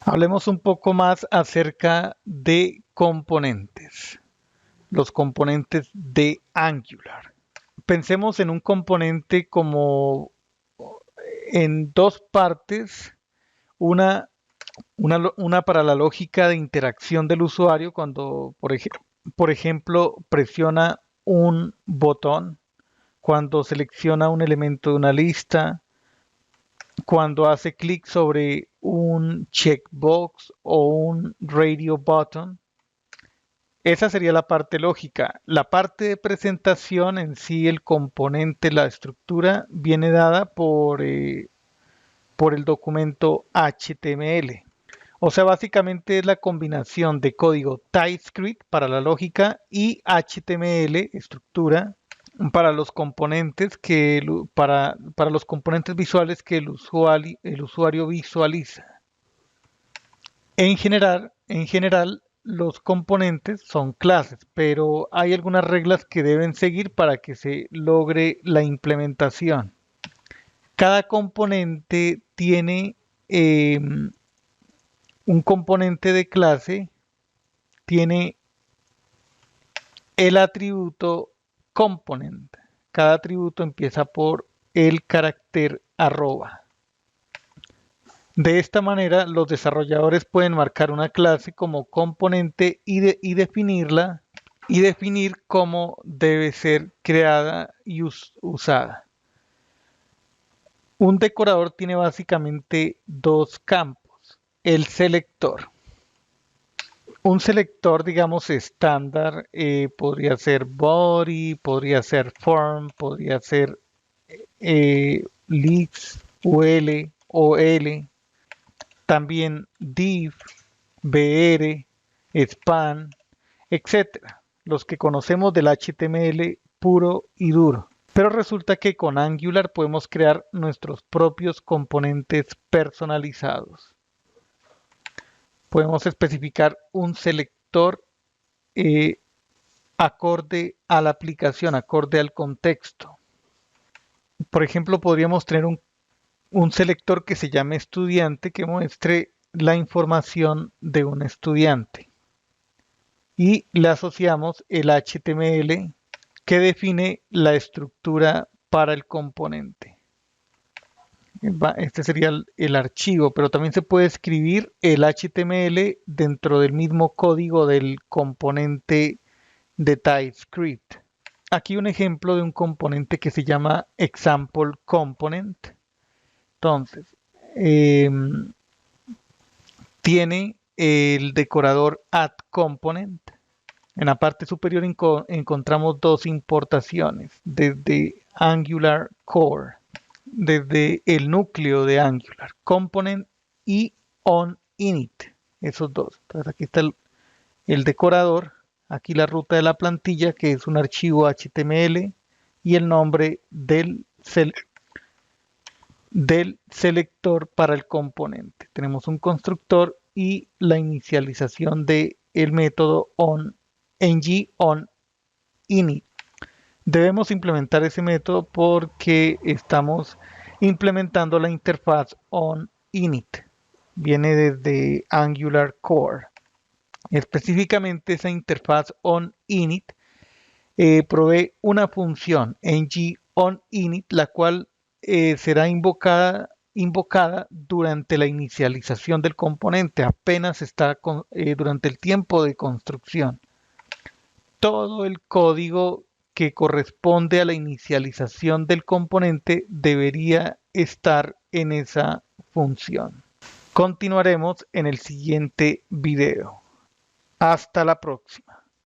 Hablemos un poco más acerca de componentes, los componentes de Angular. Pensemos en un componente como en dos partes, una, una para la lógica de interacción del usuario cuando, por ejemplo, presiona un botón, cuando selecciona un elemento de una lista, cuando hace clic sobre un checkbox o un radio button. Esa sería la parte lógica. La parte de presentación en sí, el componente, la estructura, viene dada por el documento HTML. O sea, básicamente es la combinación de código TypeScript para la lógica y HTML, estructura, para los componentes para los componentes visuales que el usuario visualiza. En general, los componentes son clases, pero hay algunas reglas que deben seguir para que se logre la implementación. Cada componente tiene un componente de clase, tiene el atributo component. Cada atributo empieza por el carácter arroba. De esta manera, los desarrolladores pueden marcar una clase como componente y definirla y definir cómo debe ser creada y usada. Un decorador tiene básicamente dos campos. El selector. Un selector, digamos, estándar podría ser body, podría ser form, podría ser leaves, UL, OL, también div, br, span, etcétera. Los que conocemos del HTML puro y duro. Pero resulta que con Angular podemos crear nuestros propios componentes personalizados. Podemos especificar un selector eh, acorde a la aplicación, acorde al contexto. Por ejemplo, podríamos tener un selector que se llame estudiante que muestre la información de un estudiante. Y le asociamos el HTML que define la estructura para el componente. Este sería el archivo, pero también se puede escribir el HTML dentro del mismo código del componente de TypeScript. Aquí un ejemplo de un componente que se llama example component. Entonces, tiene el decorador add component. En la parte superior encontramos dos importaciones desde Angular Core, desde el núcleo de Angular, component y onInit, esos dos. Entonces aquí está el decorador, aquí la ruta de la plantilla que es un archivo HTML y el nombre del selector para el componente. Tenemos un constructor y la inicialización del método onInit. Debemos implementar ese método porque estamos implementando la interfaz onInit. Viene desde Angular Core. Específicamente esa interfaz onInit provee una función onInit, la cual será invocada durante la inicialización del componente, apenas está durante el tiempo de construcción. Todo el código que corresponde a la inicialización del componente debería estar en esa función. Continuaremos en el siguiente video. Hasta la próxima.